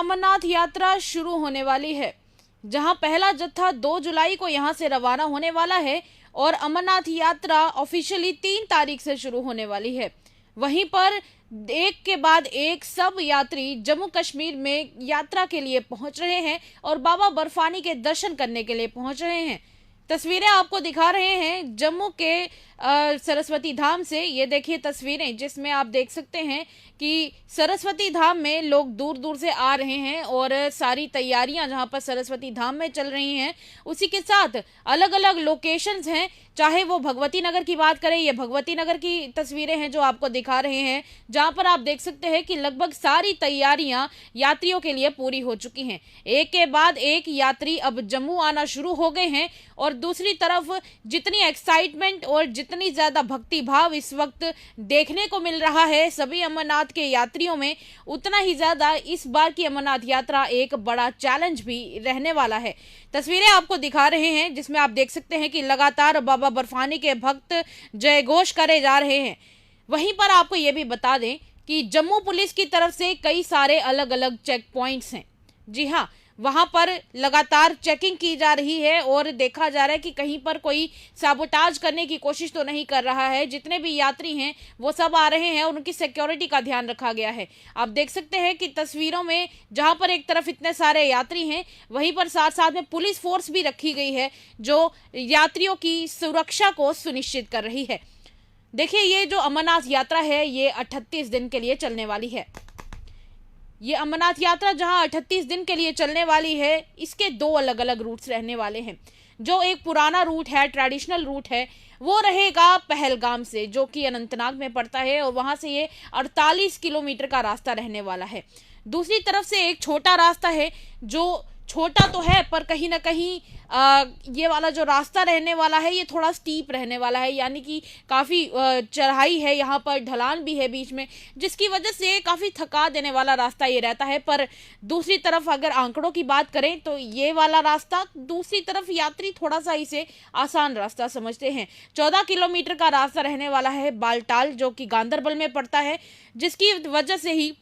अमरनाथ यात्रा शुरू होने वाली है, जहां पहला जत्था 2 जुलाई को यहां से रवाना होने वाला है और अमरनाथ यात्रा ऑफिशियली 3 तारीख से शुरू होने वाली है। वहीं पर एक के बाद एक सब यात्री जम्मू कश्मीर में यात्रा के लिए पहुंच रहे हैं और बाबा बर्फानी के दर्शन करने के लिए पहुंच रहे हैं। तस्वीरें आपको दिखा रहे हैं जम्मू के सरस्वती धाम से। ये देखिए तस्वीरें, जिसमें आप देख सकते हैं कि सरस्वती धाम में लोग दूर दूर से आ रहे हैं और सारी तैयारियां जहां पर सरस्वती धाम में चल रही हैं, उसी के साथ अलग अलग लोकेशंस हैं। चाहे वो भगवती नगर की बात करें, ये भगवती नगर की तस्वीरें हैं जो आपको दिखा रहे हैं, जहां पर आप देख सकते हैं कि लगभग सारी तैयारियां यात्रियों के लिए पूरी हो चुकी हैं। एक के बाद एक यात्री अब जम्मू आना शुरू हो गए हैं और दूसरी तरफ जितनी एक्साइटमेंट और जितनी ज्यादा भक्ति भाव इस वक्त देखने को मिल रहा है सभी अमरनाथ के यात्रियों में, उतना ही ज्यादा इस बार की अमरनाथ यात्रा एक बड़ा चैलेंज भी रहने वाला है। तस्वीरें आपको दिखा रहे हैं जिसमें आप देख सकते हैं कि लगातार बाबा बर्फानी के भक्त जय घोष करे जा रहे हैं। वहीं पर आपको यह भी बता दें कि जम्मू पुलिस की तरफ से कई सारे अलग अलग चेक पॉइंट्स हैं। जी हाँ, वहां पर लगातार चेकिंग की जा रही है और देखा जा रहा है कि कहीं पर कोई साबोटाज करने की कोशिश तो नहीं कर रहा है। जितने भी यात्री हैं वो सब आ रहे हैं और उनकी सिक्योरिटी का ध्यान रखा गया है। आप देख सकते हैं कि तस्वीरों में जहां पर एक तरफ इतने सारे यात्री हैं, वहीं पर साथ साथ में पुलिस फोर्स भी रखी गई है जो यात्रियों की सुरक्षा को सुनिश्चित कर रही है। देखिए, ये जो अमरनाथ यात्रा है ये 38 दिन के लिए चलने वाली है। ये अमरनाथ यात्रा जहां 38 दिन के लिए चलने वाली है, इसके 2 अलग अलग रूट्स रहने वाले हैं। जो एक पुराना रूट है, ट्रेडिशनल रूट है, वो रहेगा पहलगाम से, जो कि अनंतनाग में पड़ता है और वहां से ये 48 किलोमीटर का रास्ता रहने वाला है। दूसरी तरफ से एक छोटा रास्ता है, जो छोटा तो है पर कहीं ना कहीं ये वाला जो रास्ता रहने वाला है ये थोड़ा स्टीप रहने वाला है, यानी कि काफ़ी चढ़ाई है, यहाँ पर ढलान भी है बीच में, जिसकी वजह से काफ़ी थका देने वाला रास्ता ये रहता है। पर दूसरी तरफ अगर आंकड़ों की बात करें तो ये वाला रास्ता, दूसरी तरफ यात्री थोड़ा सा इसे आसान रास्ता समझते हैं। 14 किलोमीटर का रास्ता रहने वाला है बालटाल, जो कि गांदरबल में पड़ता है, जिसकी वजह से ही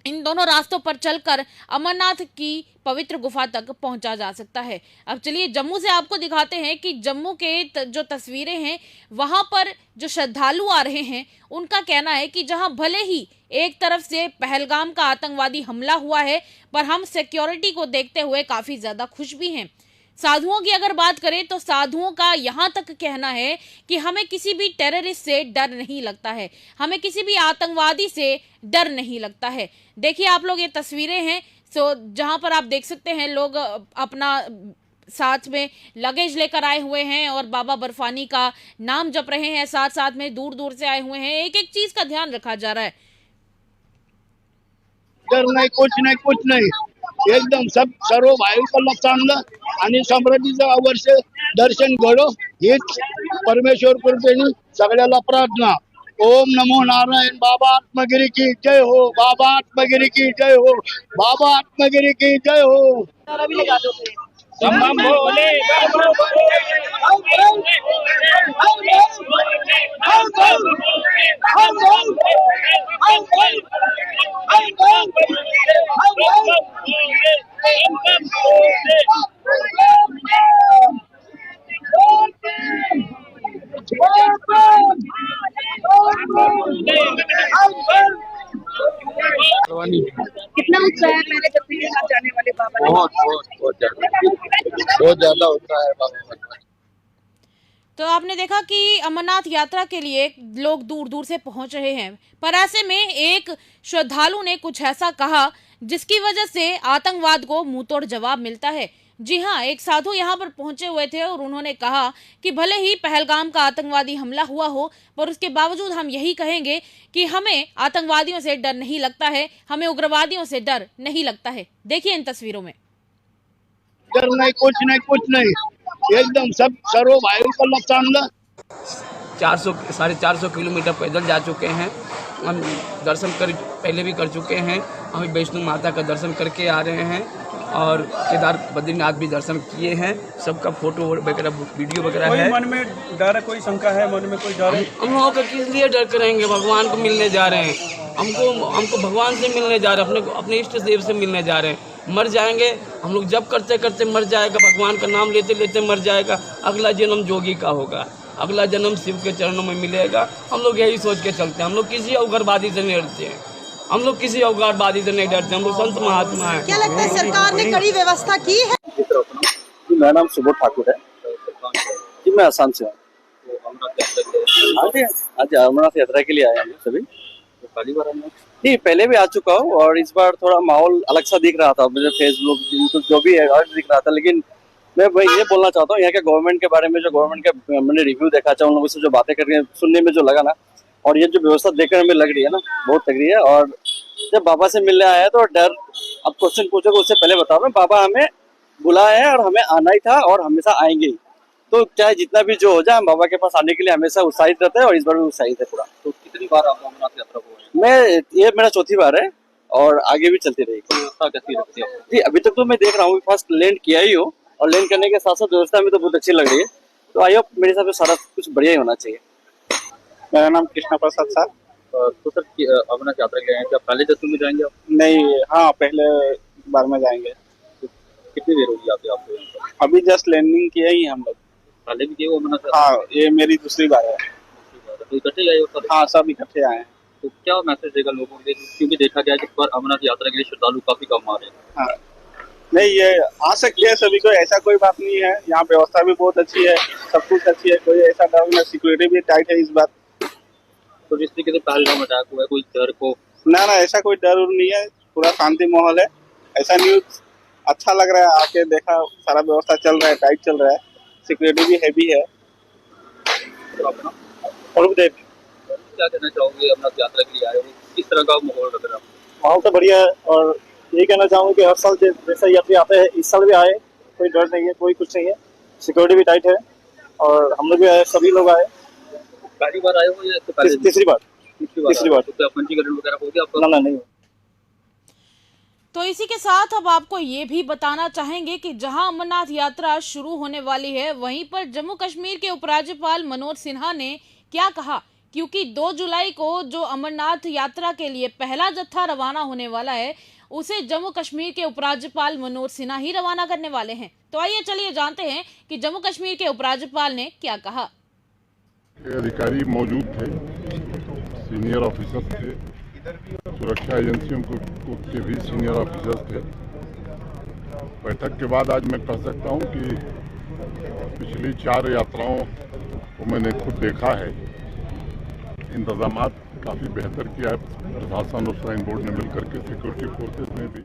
इन दोनों रास्तों पर चलकर अमरनाथ की पवित्र गुफा तक पहुंचा जा सकता है। अब चलिए जम्मू से आपको दिखाते हैं कि जम्मू के जो तस्वीरें हैं वहां पर जो श्रद्धालु आ रहे हैं उनका कहना है कि जहां भले ही एक तरफ से पहलगाम का आतंकवादी हमला हुआ है, पर हम सिक्योरिटी को देखते हुए काफी ज्यादा खुश भी हैं। साधुओं की अगर बात करें तो साधुओं का यहाँ तक कहना है कि हमें किसी भी टेररिस्ट से डर नहीं लगता है, हमें किसी भी आतंकवादी से डर नहीं लगता है। देखिए आप लोग, ये तस्वीरें हैं जहां पर आप देख सकते हैं लोग अपना साथ में लगेज लेकर आए हुए हैं और बाबा बर्फानी का नाम जप रहे हैं। साथ साथ में दूर दूर से आए हुए हैं, एक एक चीज का ध्यान रखा जा रहा है। डर नाही, कुछ नाही, एकदम सर्व भाविकांना चांगलं आणि समृद्धीचं वर्ष दर्शन घडो हीच परमेश्वर कृपेने सगळ्याला प्रार्थना। ओम नमो नारायण। बाबा आत्मगिरी की जय हो, बाबा आत्मगिरी की जय हो, बाबा आत्मगिरी की जय हो। बम भोले कितना उत्साह है मेरे जब जाने वाले बाबा? बहुत ज्यादा होता है बाबा। तो आपने देखा कि अमरनाथ यात्रा के लिए लोग दूर दूर से पहुंच रहे हैं, पर ऐसे में एक श्रद्धालु ने कुछ ऐसा कहा जिसकी वजह से आतंकवाद को मुंहतोड़ जवाब मिलता है। जी हाँ, एक साधु यहाँ पर पहुंचे हुए थे और उन्होंने कहा कि भले ही पहलगाम का आतंकवादी हमला हुआ हो, पर उसके बावजूद हम यही कहेंगे कि हमें आतंकवादियों से डर नहीं लगता है, हमें उग्रवादियों से डर नहीं लगता है। देखिए इन तस्वीरों में। डर नहीं, कुछ नहीं, एकदम सर्व भाविकांना चांगलं। 450 किलोमीटर पैदल जा चुके हैं हम, दर्शन पहले भी कर चुके हैं। हम वैष्णो माता का दर्शन करके आ रहे हैं और केदार बद्रीनाथ भी दर्शन किए हैं। सबका फोटो वगैरह वीडियो वगैरह है। मन में डर है, कोई शंका है मन में, कोई डर है? हम लोगों का किस लिए डर करेंगे, भगवान को मिलने जा रहे हैं। हमको भगवान से मिलने जा रहे हैं, अपने इष्ट देव से मिलने जा रहे हैं। मर जाएंगे हम लोग, जब करते करते मर जाएगा, भगवान का नाम लेते लेते मर जाएगा। अगला जन्म जोगी का होगा, अगला जन्म शिव के चरणों में मिलेगा। हम लोग यही सोच के चलते हैं। हम लोग किसी अवगरवादी से नहीं डरते हैं, हम लोग किसी अवगरवादी से नहीं डरते। हम लोग संत महात्मा हैं। क्या लगता है सरकार ने कड़ी व्यवस्था की है? मेरा नाम सुबोध ठाकुर है जी, मैं आसाम से हूँ। आज अमरनाथ यात्रा के लिए आए हैं सभी। पहली बार नहीं, पहले भी आ चुका हूँ और इस बार थोड़ा माहौल अलग सा दिख रहा था मुझे, फेसबुक यूट्यूब जो भी है दिख रहा था। लेकिन मैं ये बोलना चाहता हूँ यहाँ के गवर्नमेंट के बारे में, जो गवर्नमेंट का मैंने रिव्यू देखा चाहे उन लोगों से जो बातें करके सुनने में जो लगा ना, और ये जो व्यवस्था देखकर हमें लग रही है ना, बहुत लग रही है। और जब बाबा से मिलने आया तो डर, अब क्वेश्चन पूछोगे उससे पहले बता रहा हूँ, बाबा हमें बुलाया है और हमें आना ही था और हमेशा आएंगे ही। तो चाहे जितना भी जो हो जाए, हम बाबा के पास आने के लिए हमेशा उत्साहित रहते हैं और इस बार भी उत्साहित है पूरा। तो कितनी बार आप अमरनाथ यात्रा को? ये मेरा चौथी बार है और आगे भी चलती रहेगी। व्यवस्था कैसी लगती है जी, अभी तक तो मैं देख रहा हूँ, फर्स्ट लैंड किया ही हो और लैंड करने के साथ साथ व्यवस्था में तो बहुत अच्छी लग रही है। तो आई होप मेरे हिसाब से सारा कुछ बढ़िया ही होना चाहिए। मेरा नाम कृष्णा प्रसाद सर। तो सर अमरनाथ यात्रा के लिए हैं, क्या पहले दर्शन में जाएंगे आप? नहीं, हाँ पहले बार में जाएंगे। तो कितनी देर होगी आपको? अभी जस्ट लैंडिंग किया ही हम लोग। पहले भी किए हो अमरनाथ? हाँ, ये मेरी दूसरी बार है। तो इकट्ठे आए हो सर? हाँ, सब इकट्ठे आए हैं। तो क्या मैसेज देगा लोगों के लिए, क्योंकि देखा गया है कि पर अमरनाथ यात्रा के लिए श्रद्धालु काफी कम आ रहे हैं? हाँ, नहीं ये आ सकते हैं सभी को, ऐसा कोई बात नहीं है। यहाँ व्यवस्था भी बहुत अच्छी है, सब कुछ अच्छी है, कोई ऐसा डर नहीं। सिक्योरिटी भी टाइट है इस बार। तो जिस तरीके से पहलगाम अटैक हुआ है, कोई डर को? ना ऐसा कोई डर नहीं है, पूरा शांति माहौल है। ऐसा न्यूज अच्छा लग रहा है, आके देखा सारा व्यवस्था चल रहा है, टाइट चल रहा है, सिक्योरिटी भी हैवी है। तो अपना क्या कहना चाहोगे, अमरनाथ यात्रा के लिए आए हो, किस तरह का माहौल लग रहा है? माहौल तो बढ़िया है और यही कहना चाहूँगा कि हर साल जैसा यात्री आते हैं, इस साल भी आए, कोई डर नहीं है, कोई कुछ नहीं है। सिक्योरिटी भी टाइट है और हम लोग भी आए, सभी लोग आए। पहली बार आए हो या तो पहले? तीसरी बार। तो क्या पंजीकरण वगैरह हो गया आपका? ना नहीं। तो इसी के साथ अब आपको ये भी बताना चाहेंगे कि जहां अमरनाथ यात्रा शुरू होने वाली है, वहीं पर जम्मू कश्मीर के उपराज्यपाल मनोज सिन्हा ने क्या कहा, क्योंकि 2 जुलाई को जो अमरनाथ यात्रा के लिए पहला जत्था रवाना होने वाला है, उसे जम्मू कश्मीर के उपराज्यपाल मनोज सिन्हा ही रवाना करने वाले हैं। तो आइए चलिए जानते हैं कि जम्मू कश्मीर के उपराज्यपाल ने क्या कहा। अधिकारी मौजूद थे, सीनियर ऑफिसर्स थे, सुरक्षा एजेंसियों के भी सीनियर ऑफिसर्स थे। बैठक के बाद आज मैं कह सकता हूं कि पिछली 4 यात्राओं को मैंने खुद देखा है। इंतजामात काफ़ी बेहतर किया है प्रशासन और श्राइन बोर्ड ने मिलकर के, सिक्योरिटी फोर्सेस ने भी।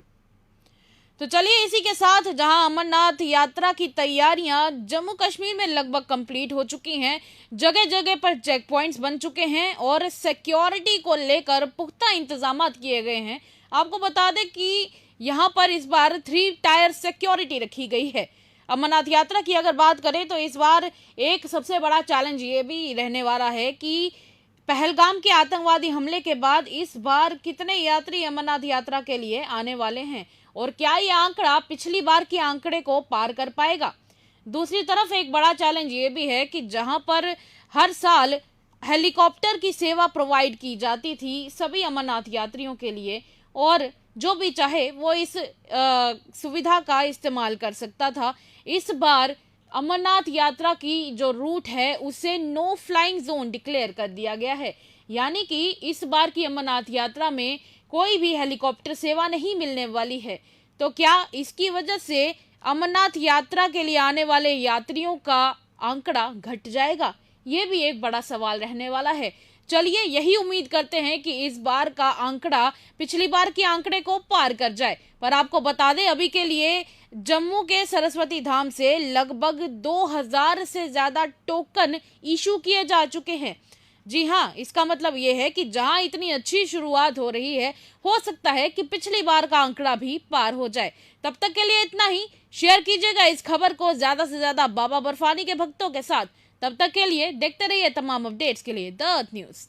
तो चलिए इसी के साथ जहां अमरनाथ यात्रा की तैयारियां जम्मू कश्मीर में लगभग कंप्लीट हो चुकी हैं, जगह जगह पर चेक पॉइंट्स बन चुके हैं और सिक्योरिटी को लेकर पुख्ता इंतजाम किए गए हैं। आपको बता दें कि यहां पर इस बार 3 टायर सिक्योरिटी रखी गई है। अमरनाथ यात्रा की अगर बात करें तो इस बार एक सबसे बड़ा चैलेंज ये भी रहने वाला है कि पहलगाम के आतंकवादी हमले के बाद इस बार कितने यात्री अमरनाथ यात्रा के लिए आने वाले हैं और क्या ये आंकड़ा पिछली बार के आंकड़े को पार कर पाएगा। दूसरी तरफ एक बड़ा चैलेंज ये भी है कि जहां पर हर साल हेलीकॉप्टर की सेवा प्रोवाइड की जाती थी सभी अमरनाथ यात्रियों के लिए और जो भी चाहे वो इस सुविधा का इस्तेमाल कर सकता था, इस बार अमरनाथ यात्रा की जो रूट है उसे नो फ्लाइंग जोन डिक्लेयर कर दिया गया है। यानी कि इस बार की अमरनाथ यात्रा में कोई भी हेलीकॉप्टर सेवा नहीं मिलने वाली है। तो क्या इसकी वजह से अमरनाथ यात्रा के लिए आने वाले यात्रियों का आंकड़ा घट जाएगा? ये भी एक बड़ा सवाल रहने वाला है। चलिए यही उम्मीद करते हैं कि इस बार का आंकड़ा पिछली बार के आंकड़े को पार कर जाए। पर आपको बता दें अभी के लिए जम्मू के सरस्वती धाम से लगभग 2000 से ज्यादा टोकन इशू किए जा चुके हैं। जी हाँ, इसका मतलब ये है कि जहां इतनी अच्छी शुरुआत हो रही है, हो सकता है कि पिछली बार का आंकड़ा भी पार हो जाए। तब तक के लिए इतना ही। शेयर कीजिएगा इस खबर को ज्यादा से ज्यादा बाबा बर्फानी के भक्तों के साथ। तब तक के लिए देखते रहिए तमाम अपडेट्स के लिए द अर्थ न्यूज।